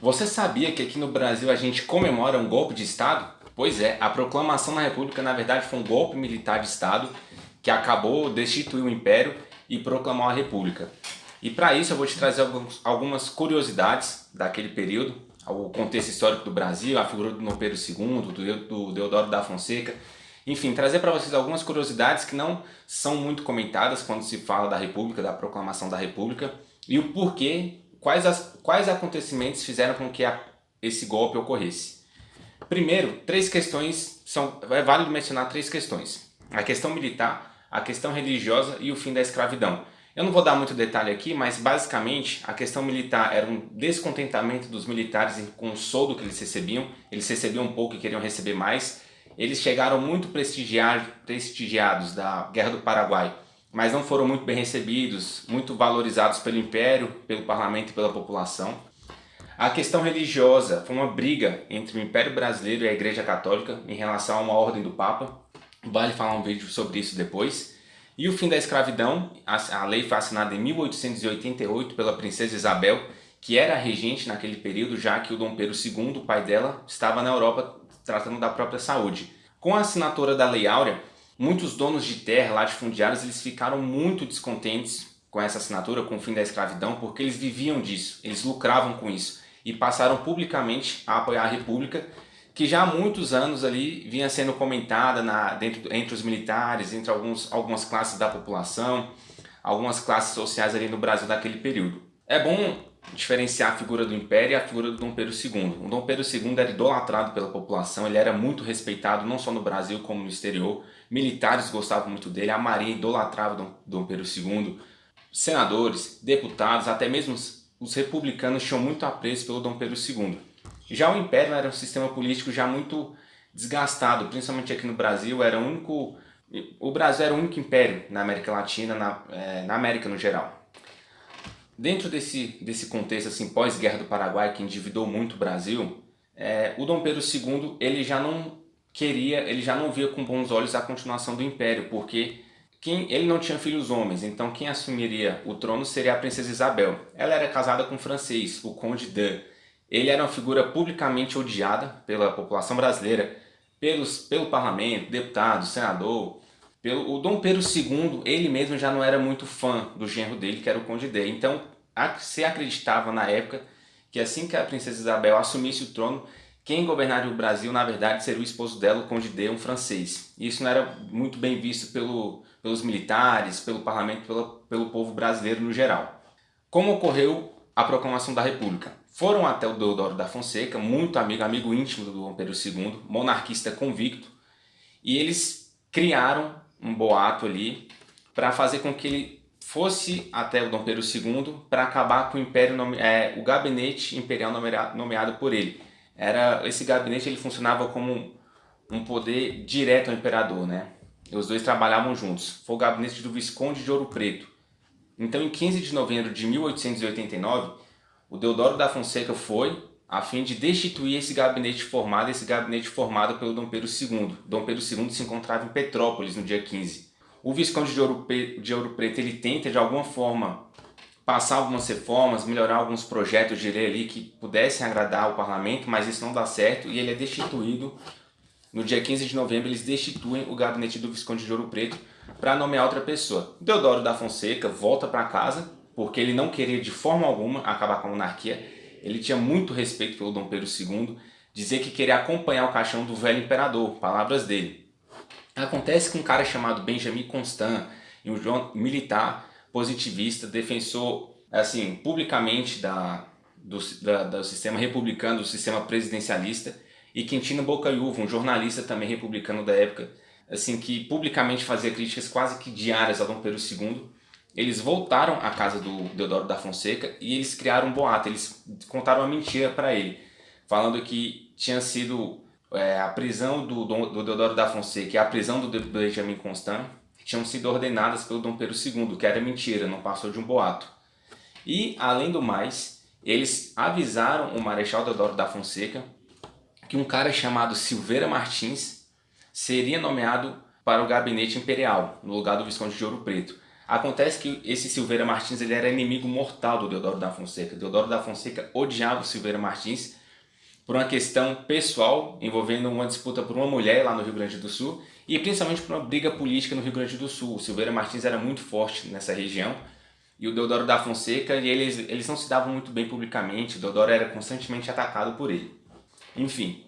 Você sabia que aqui no Brasil a gente comemora um golpe de Estado? Pois é, a proclamação da República na verdade foi um golpe militar de Estado que acabou, destituiu o Império e proclamou a República. E para isso eu vou te trazer algumas curiosidades daquele período, o contexto histórico do Brasil, a figura do Dom Pedro II, do Deodoro da Fonseca, enfim, trazer para vocês algumas curiosidades que não são muito comentadas quando se fala da República, da proclamação da República, e o porquê, quais acontecimentos fizeram com que esse golpe ocorresse. Primeiro, é válido mencionar três questões: a questão militar, a questão religiosa e o fim da escravidão. Eu não vou dar muito detalhe aqui, mas basicamente a questão militar era um descontentamento dos militares com o soldo que eles recebiam um pouco e queriam receber mais. Eles chegaram muito prestigiados da Guerra do Paraguai, mas não foram muito bem recebidos, muito valorizados pelo Império, pelo Parlamento e pela população. A questão religiosa foi uma briga entre o Império Brasileiro e a Igreja Católica em relação a uma ordem do Papa. Vale falar um vídeo sobre isso depois. E o fim da escravidão, a lei foi assinada em 1888 pela princesa Isabel, que era regente naquele período, já que o Dom Pedro II, o pai dela, estava na Europa tratando da própria saúde. Com a assinatura da Lei Áurea, muitos donos de terra, latifundiários, eles ficaram muito descontentes com essa assinatura, com o fim da escravidão, porque eles viviam disso, eles lucravam com isso e passaram publicamente a apoiar a República, que já há muitos anos ali vinha sendo comentada entre os militares, entre algumas classes da população, algumas classes sociais ali no Brasil daquele período. É bom diferenciar a figura do Império e a figura do Dom Pedro II. O Dom Pedro II era idolatrado pela população, ele era muito respeitado não só no Brasil como no exterior. Militares gostavam muito dele, a Marinha idolatrava o Dom Pedro II. Senadores, deputados, até mesmo os republicanos tinham muito apreço pelo Dom Pedro II. Já o Império era um sistema político já muito desgastado, principalmente aqui no Brasil. O Brasil era o único império na América Latina, na América no geral. Dentro desse contexto assim, pós-Guerra do Paraguai, que endividou muito o Brasil, o Dom Pedro II ele já não via com bons olhos a continuação do Império, porque ele não tinha filhos homens, então quem assumiria o trono seria a princesa Isabel. Ela era casada com um francês, o Conde de. Ele era uma figura publicamente odiada pela população brasileira, pelo parlamento, deputado, senador. O Dom Pedro II, ele mesmo já não era muito fã do genro dele, que era o Conde de. Então, se acreditava na época que assim que a princesa Isabel assumisse o trono, quem governaria o Brasil, na verdade, seria o esposo dela, o Conde de, um francês. E isso não era muito bem visto pelos militares, pelo parlamento, pelo povo brasileiro no geral. Como ocorreu a proclamação da República? Foram até o Deodoro da Fonseca, muito amigo íntimo do Dom Pedro II, monarquista convicto, e eles criaram um boato ali para fazer com que ele fosse até o Dom Pedro II para acabar com o Império, o gabinete imperial nomeado por ele. Esse gabinete ele funcionava como um poder direto ao imperador, né? Os dois trabalhavam juntos. Foi o gabinete do Visconde de Ouro Preto. Então, em 15 de novembro de 1889, o Deodoro da Fonseca foi a fim de destituir esse gabinete formado pelo Dom Pedro II. Dom Pedro II se encontrava em Petrópolis no dia 15. O Visconde de Ouro Preto ele tenta, de alguma forma, passar algumas reformas, melhorar alguns projetos de lei ali que pudessem agradar o parlamento, mas isso não dá certo e ele é destituído. No dia 15 de novembro, eles destituem o gabinete do Visconde de Ouro Preto para nomear outra pessoa. Deodoro da Fonseca volta para casa, porque ele não queria de forma alguma acabar com a monarquia. Ele tinha muito respeito pelo Dom Pedro II, dizia que queria acompanhar o caixão do velho imperador, palavras dele. Acontece que um cara chamado Benjamin Constant, um militar positivista, defensor assim, publicamente do sistema republicano, do sistema presidencialista, e Quintino Bocaiúva, um jornalista também republicano da época, assim, que publicamente fazia críticas quase que diárias a Dom Pedro II. Eles voltaram à casa do Deodoro da Fonseca e eles criaram um boato, eles contaram uma mentira para ele, falando que tinha sido a prisão do Deodoro da Fonseca e a prisão do Benjamin Constant tinham sido ordenadas pelo Dom Pedro II, que era mentira, não passou de um boato. E, além do mais, eles avisaram o Marechal Deodoro da Fonseca que um cara chamado Silveira Martins seria nomeado para o gabinete imperial, no lugar do Visconde de Ouro Preto. Acontece que esse Silveira Martins ele era inimigo mortal do Deodoro da Fonseca. Deodoro da Fonseca odiava o Silveira Martins por uma questão pessoal envolvendo uma disputa por uma mulher lá no Rio Grande do Sul e principalmente por uma briga política no Rio Grande do Sul. O Silveira Martins era muito forte nessa região e o Deodoro da Fonseca, e eles não se davam muito bem publicamente. O Deodoro era constantemente atacado por ele. Enfim,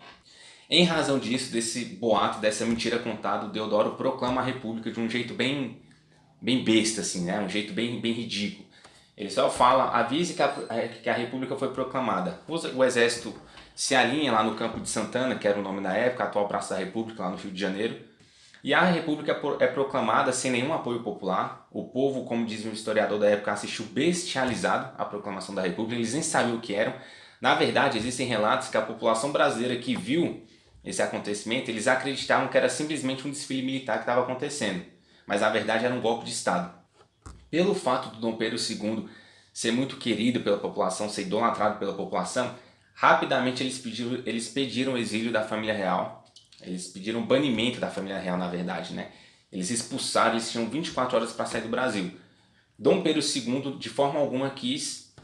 em razão disso, desse boato, dessa mentira contada, o Deodoro proclama a República de um jeito bem besta, assim, né? Um jeito bem ridículo. Ele só fala, avise que a República foi proclamada. O exército se alinha lá no Campo de Santana, que era o nome na época, a atual Praça da República, lá no Rio de Janeiro. E a República é proclamada sem nenhum apoio popular. O povo, como diz um historiador da época, assistiu bestializado à proclamação da República. Eles nem sabiam o que eram. Na verdade, existem relatos que a população brasileira que viu esse acontecimento, eles acreditavam que era simplesmente um desfile militar que estava acontecendo. Mas na verdade era um golpe de Estado. Pelo fato do Dom Pedro II ser muito querido pela população, ser idolatrado pela população, rapidamente eles pediram o exílio da família real. Eles pediram o banimento da família real, na verdade, né? Eles expulsaram, eles tinham 24 horas para sair do Brasil. Dom Pedro II, de forma alguma, quis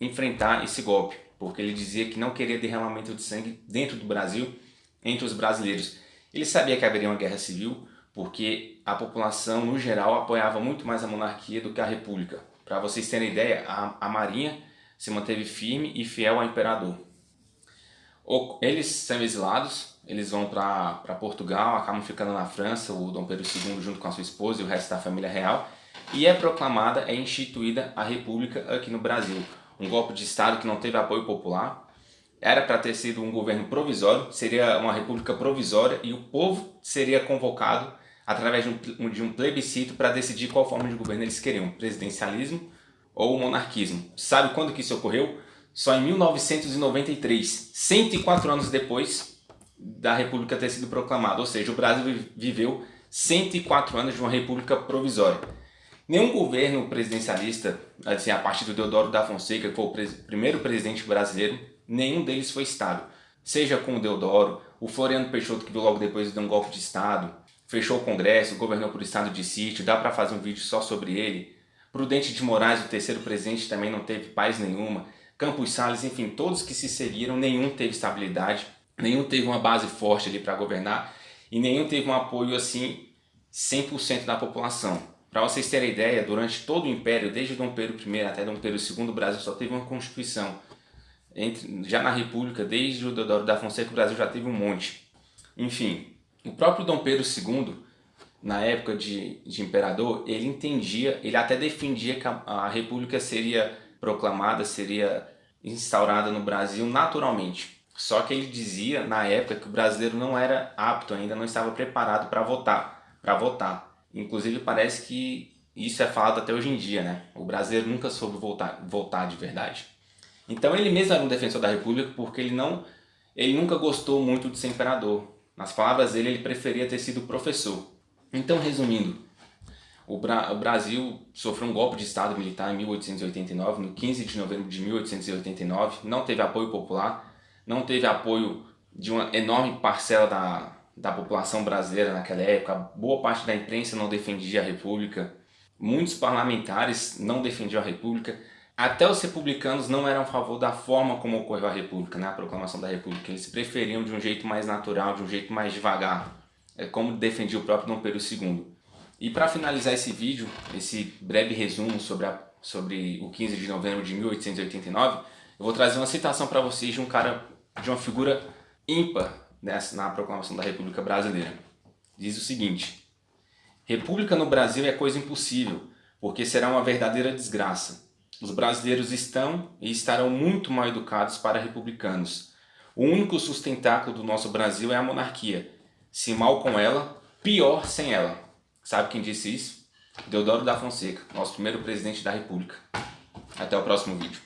enfrentar esse golpe, porque ele dizia que não queria derramamento de sangue dentro do Brasil, entre os brasileiros. Ele sabia que haveria uma guerra civil, porque a população, no geral, apoiava muito mais a monarquia do que a república. Para vocês terem ideia, a marinha se manteve firme e fiel ao imperador. Eles são exilados, eles vão para Portugal, acabam ficando na França, o Dom Pedro II junto com a sua esposa e o resto da família real, e é instituída a República aqui no Brasil. Um golpe de Estado que não teve apoio popular, era para ter sido um governo provisório, seria uma república provisória e o povo seria convocado através de um plebiscito para decidir qual forma de governo eles queriam, presidencialismo ou monarquismo. Sabe quando que isso ocorreu? Só em 1993, 104 anos depois da República ter sido proclamada, ou seja, o Brasil viveu 104 anos de uma república provisória. Nenhum governo presidencialista, assim, a partir do Deodoro da Fonseca, que foi o primeiro presidente brasileiro, nenhum deles foi estável. Seja com o Deodoro, o Floriano Peixoto, que veio logo depois deu um golpe de Estado, fechou o Congresso, governou por estado de sítio, dá para fazer um vídeo só sobre ele. Prudente de Moraes, o terceiro presidente, também não teve paz nenhuma. Campos Salles, enfim, todos que se seguiram, nenhum teve estabilidade, nenhum teve uma base forte ali para governar e nenhum teve um apoio assim 100% da população. Para vocês terem ideia, durante todo o Império, desde Dom Pedro I até Dom Pedro II, o Brasil só teve uma Constituição. Já na República, desde o Deodoro da Fonseca, o Brasil já teve um monte. Enfim, o próprio Dom Pedro II, na época de imperador, ele entendia, ele até defendia que a República seria proclamada, seria instaurada no Brasil naturalmente. Só que ele dizia, na época, que o brasileiro não era apto ainda, não estava preparado para votar. Inclusive parece que isso é falado até hoje em dia, né? O brasileiro nunca soube votar de verdade. Então ele mesmo era um defensor da República porque ele nunca gostou muito de ser imperador. Nas palavras dele, ele preferia ter sido professor. Então, resumindo, o Brasil sofreu um golpe de Estado militar em 1889, no 15 de novembro de 1889, não teve apoio popular, não teve apoio de uma enorme parcela da população brasileira naquela época. Boa parte da imprensa não defendia a República, muitos parlamentares não defendiam a República, até os republicanos não eram a favor da forma como ocorreu a República, né? A proclamação da República. Eles preferiam de um jeito mais natural, de um jeito mais devagar, como defendia o próprio Dom Pedro II. E para finalizar esse vídeo, esse breve resumo sobre o 15 de novembro de 1889, eu vou trazer uma citação para vocês de um cara, de uma figura ímpar na proclamação da República Brasileira. Diz o seguinte: República no Brasil é coisa impossível, porque será uma verdadeira desgraça. Os brasileiros estão e estarão muito mal educados para republicanos. O único sustentáculo do nosso Brasil é a monarquia. Se mal com ela, pior sem ela. Sabe quem disse isso? Deodoro da Fonseca, nosso primeiro presidente da República. Até o próximo vídeo.